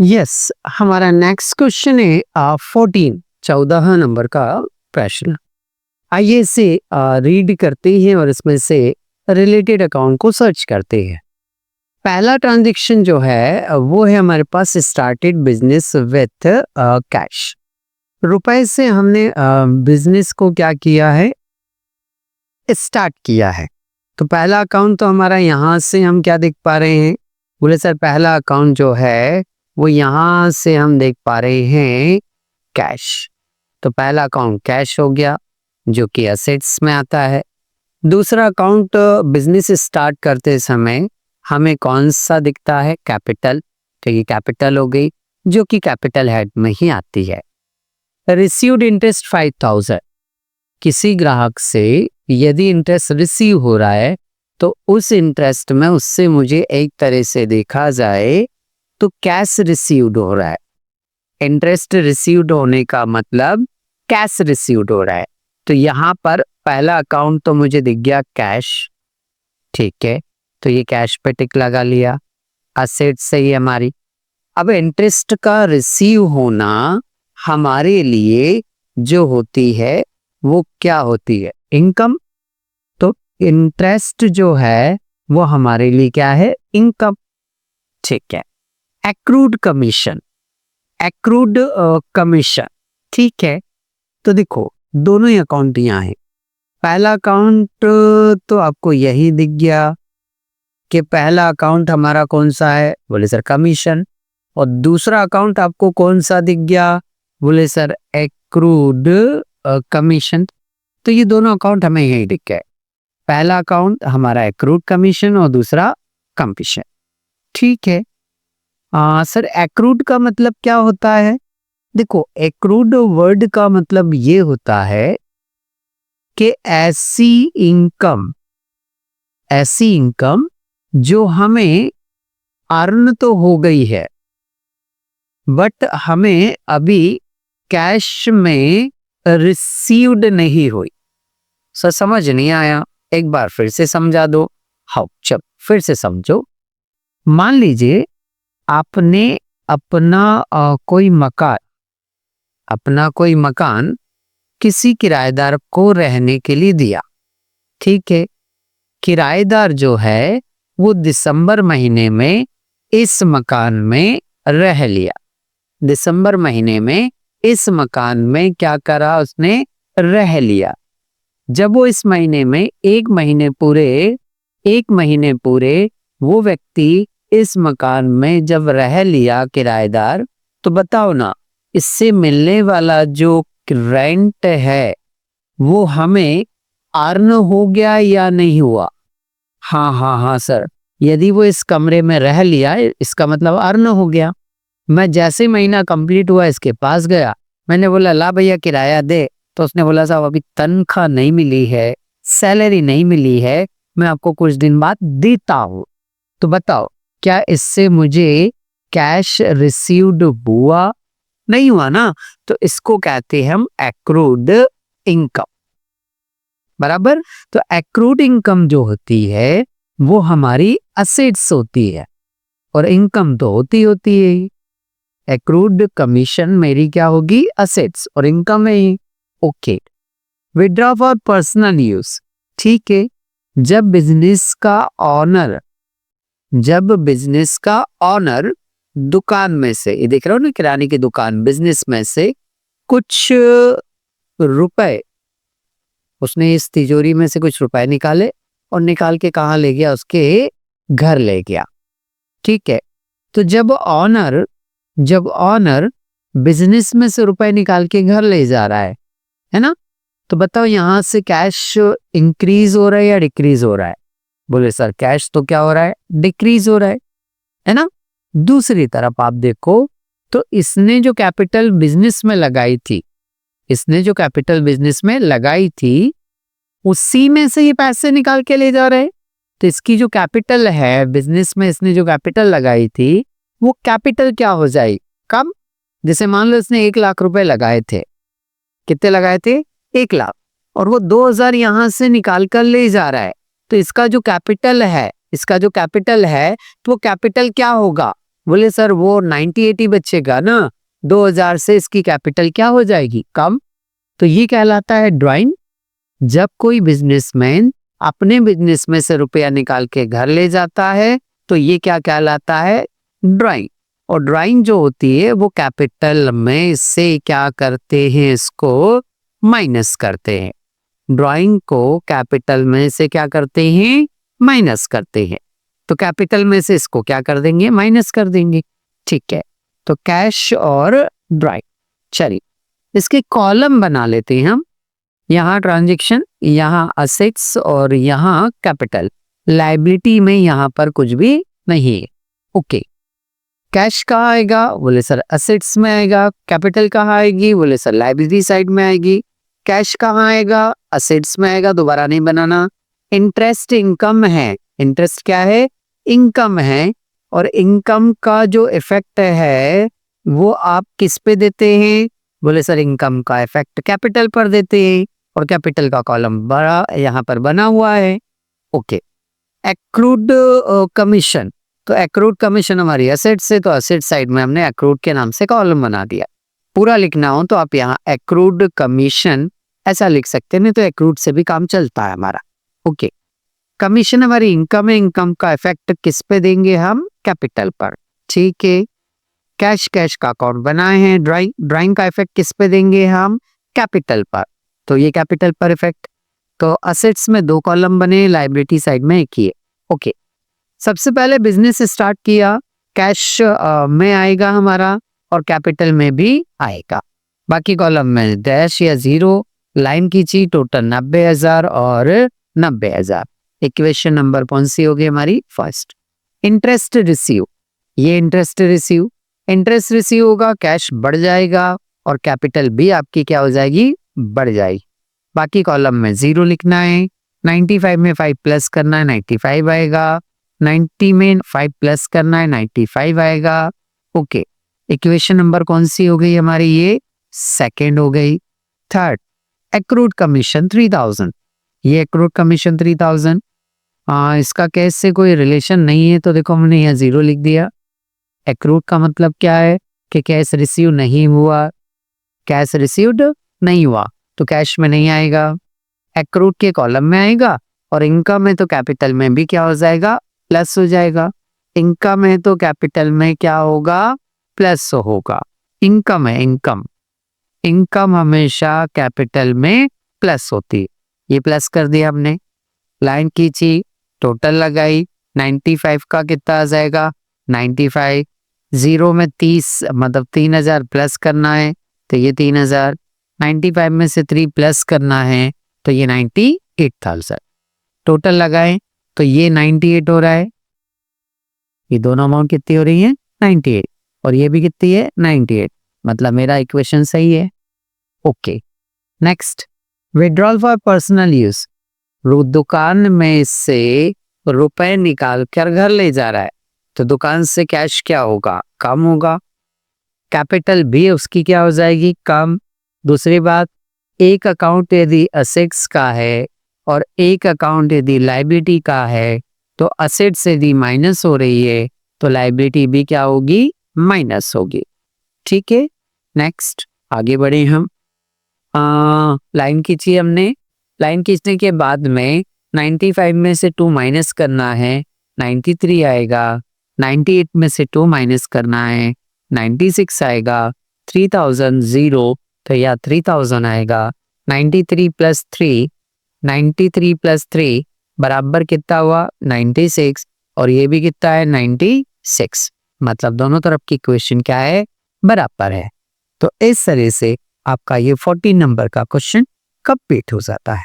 Yes, हमारा next question है 14 number का प्रश्न। आइए इसे रीड करते हैं और इसमें से रिलेटेड अकाउंट को सर्च करते हैं। पहला ट्रांजैक्शन जो है वो है हमारे पास स्टार्टेड बिजनेस विथ कैश। रुपए से हमने बिजनेस को क्या किया है, स्टार्ट किया है। तो पहला अकाउंट तो हमारा यहाँ से हम क्या देख पा रहे हैं, बोले सर पहला अकाउंट जो है वो यहाँ से हम देख पा रहे हैं कैश। तो पहला अकाउंट कैश हो गया जो कि एसेट्स में आता है। दूसरा अकाउंट बिजनेस स्टार्ट करते समय हमें कौन सा दिखता है, कैपिटल। तो ये कैपिटल हो गई जो कि कैपिटल हेड में ही आती है। रिसीव्ड इंटरेस्ट 5000, किसी ग्राहक से यदि इंटरेस्ट रिसीव हो रहा है तो उस इंटरेस्ट में उससे मुझे एक तरह से देखा जाए तो कैश रिसीव्ड हो रहा है। इंटरेस्ट रिसीव्ड होने का मतलब कैश रिसीव्ड हो रहा है। तो यहाँ पर पहला अकाउंट तो मुझे दिख गया कैश, ठीक है, तो ये कैश पे टिक लगा लिया, असेट सही है हमारी। अब इंटरेस्ट का रिसीव होना हमारे लिए जो होती है वो क्या होती है, इनकम। तो इंटरेस्ट जो है वो हमारे लिए क्या है, इनकम, ठीक है। एक्रूड कमीशन, एक्रूड कमीशन, ठीक है। तो देखो दोनों ही अकाउंट यहाँ है। पहला अकाउंट तो आपको यही दिख गया कि पहला अकाउंट हमारा कौन सा है, बोले सर कमीशन। और दूसरा अकाउंट आपको कौन सा दिख गया, बोले सर एक्रूड कमीशन। तो ये दोनों अकाउंट हमें यही दिख गए। पहला अकाउंट हमारा एक्रूड कमीशन और दूसरा कमीशन, ठीक है। सर एक्रूड का मतलब क्या होता है, देखो एक्रूड वर्ड का मतलब ये होता है कि ऐसी इनकम जो हमें अर्न तो हो गई है बट हमें अभी कैश में रिसीव्ड नहीं हुई। सर समझ नहीं आया, एक बार फिर से समझा दो। हाँ चल फिर से समझो। मान लीजिए आपने अपना कोई मकान किसी किराएदार को रहने के लिए दिया, ठीक है। किराएदार जो है वो दिसंबर महीने में इस मकान में रह लिया। दिसंबर महीने में इस मकान में क्या करा, उसने रह लिया। जब वो इस महीने में एक महीने पूरे वो व्यक्ति इस मकान में जब रह लिया किराएदार, तो बताओ ना इससे मिलने वाला जो रेंट है वो हमें अर्न हो गया या नहीं हुआ। हाँ सर, यदि वो इस कमरे में रह लिया इसका मतलब अर्न हो गया। मैं जैसे महीना कंप्लीट हुआ इसके पास गया, मैंने बोला ला भैया किराया दे, तो उसने बोला साहब अभी तनख्वाह नहीं मिली है, सैलरी नहीं मिली है, मैं आपको कुछ दिन बाद देता हूँ। तो बताओ क्या इससे मुझे कैश रिसीव्ड हुआ, नहीं हुआ ना। तो इसको कहते हैं हम एक्रूड इनकम, बराबर। तो एक्रूड इनकम जो होती है वो हमारी असेट्स होती है और इनकम तो होती है। एक्रूड कमीशन मेरी क्या होगी, असेट्स, और इनकम है ही, okay. Withdraw for personal use, ठीक है। जब बिजनेस का ऑनर दुकान में से, ये देख रहे हो ना किराने की दुकान, बिजनेस में से कुछ रुपए उसने इस तिजोरी में से कुछ रुपए निकाले और निकाल के कहाँ ले गया, उसके घर ले गया, ठीक है। तो जब ऑनर बिजनेस में से रुपए निकाल के घर ले जा रहा है ना, तो बताओ यहां से कैश इंक्रीज हो रहा है या डिक्रीज हो रहा है, बोले सर कैश तो क्या हो रहा है, डिक्रीज हो रहा है ना। दूसरी तरफ आप देखो तो इसने जो कैपिटल बिजनेस में लगाई थी उसी में से ये पैसे निकाल के ले जा रहे हैं। तो इसकी जो कैपिटल है बिजनेस में, इसने जो कैपिटल लगाई थी वो कैपिटल क्या हो जाएगी, कम। जैसे मान लो इसने 1 लाख रुपए लगाए थे, कितने लगाए थे, 1 लाख, और वो 2000 यहां से निकाल कर ले जा रहा है। तो इसका जो कैपिटल है तो वो कैपिटल क्या होगा, बोले सर वो 90-80 बचेगा ना, 2000 से इसकी कैपिटल क्या हो जाएगी, कम। तो ये कहलाता है ड्राइंग। जब कोई बिजनेसमैन अपने बिजनेस में से रुपया निकाल के घर ले जाता है तो ये क्या कहलाता है, ड्राइंग। और ड्राइंग जो होती है वो कैपिटल में इससे क्या करते हैं, इसको माइनस करते हैं। ड्राइंग को कैपिटल में से क्या करते हैं, माइनस करते हैं। तो कैपिटल में से इसको क्या कर देंगे, माइनस कर देंगे। ठीक है, तो कैश और ड्राइंग। चलिए इसके कॉलम बना लेते हैं हम। यहाँ ट्रांजैक्शन, यहाँ असेट्स और यहाँ कैपिटल। लायबिलिटी में यहाँ पर कुछ भी नहीं है। ओके, कैश कहाँ आएगा, बोले सर असेट्स में आएगा। कैपिटल कहाँ आएगी, बोले सर लायबिलिटी साइड में आएगी। कैश कहाँ आएगा, असेट्स में आएगा, दोबारा नहीं बनाना। इंटरेस्ट इनकम है, इंटरेस्ट क्या है, इनकम है। और इनकम का जो इफेक्ट है वो आप किस पे देते हैं, बोले सर इनकम का इफेक्ट कैपिटल पर देते हैं। और कैपिटल का कॉलम बड़ा यहाँ पर बना हुआ है। Okay, accrued commission. तो एक्रूड कमीशन हमारी एसेट से, तो एसेट साइड में हमने एक्रूड के नाम से कॉलम बना दिया। पूरा लिखना हो तो आप यहाँ एक्रूड कमीशन ऐसा लिख सकते हैं, नहीं तो एक्रूड से भी काम चलता है हमारा। ओके, कमीशन हमारी इनकम है, इनकम का इफेक्ट किस पे देंगे हम, कैपिटल पर। ठीक है, कैश, कैश का अकाउंट बनाए हैं। ड्राइंग, ड्राइंग का इफेक्ट किस पे देंगे हम, कैपिटल पर। तो ये कैपिटल पर इफेक्ट। तो असेट्स में 2 कॉलम बने, लायबिलिटी साइड में 1 ही है। ओके, सबसे पहले बिजनेस स्टार्ट किया, कैश में आएगा हमारा और कैपिटल में भी आएगा। बाकी कॉलम में डैश या 0 लाइन खींची, टोटल 90,000 और 90,000। इक्वेशन नंबर कौन सी होगी हमारी, फर्स्ट। इंटरेस्ट रिसीव, ये इंटरेस्ट रिसीव, इंटरेस्ट रिसीव होगा, कैश बढ़ जाएगा और कैपिटल भी आपकी क्या हो जाएगी, बढ़ जाएगी। बाकी कॉलम में 0 लिखना है। 95 में 5 प्लस करना है, 95 आएगा। 90 में 5 प्लस करना है, 95 आएगा। ओके, इक्वेशन नंबर कौन सी हो गई हमारी, ये सेकंड हो गई। Third, accrued commission 3000। ये एक्रूड कमीशन 3000, इसका कैश से कोई रिलेशन नहीं है, तो देखो हमने यहाँ 0 लिख दिया। एक्रूड का मतलब क्या है कि कैश रिसीव नहीं हुआ, कैश रिसीव्ड नहीं हुआ तो कैश में नहीं आएगा, एक्रूड के कॉलम में आएगा। और इनकम है तो कैपिटल में भी क्या हो जाएगा, प्लस हो जाएगा। इनकम है तो कैपिटल में क्या होगा, प्लस होगा। इनकम है, इनकम, इनकम हमेशा कैपिटल में प्लस होती है। ये प्लस कर दिया हमने, लाइन खींची, टोटल लगाई, 95 का कितना आ जाएगा, 95। 0 में 30 मतलब 3000 प्लस करना है तो ये 3000। 95 में से 3 प्लस करना है तो ये 98,000। टोटल लगाएं तो ये 98 हो रहा है। ये दोनों अमाउंट कितनी हो रही है, 98, और ये भी कितनी है, 98। मतलब मेरा इक्वेशन सही है। Okay, next, withdrawal for personal use. दुकान में से रुपए निकाल कर घर ले जा रहा है तो दुकान से कैश क्या होगा, कम होगा। कैपिटल भी उसकी क्या हो जाएगी, कम। दूसरी बात, एक अकाउंट यदि असेट्स का है और एक अकाउंट यदि लायबिलिटी का है तो असेट्स यदि माइनस हो रही है तो लायबिलिटी भी क्या होगी, माइनस होगी। ठीक है, नेक्स्ट आगे बढ़े हम। लाइन खींची हमने, लाइन खींचने के बाद में 95 में से 2 माइनस करना है, 93 आएगा। 98 में से 2 माइनस करना है, 96 आएगा। 3000 0 तो यह 3000 आएगा। 93 प्लस 3, 93 प्लस 3 बराबर कितना हुआ, 96, और ये भी कितना है, 96। मतलब दोनों तरफ की इक्वेशन क्या है, बराबर है। तो इस तरह से आपका ये 14 नंबर का क्वेश्चन कंप्लीट हो जाता है।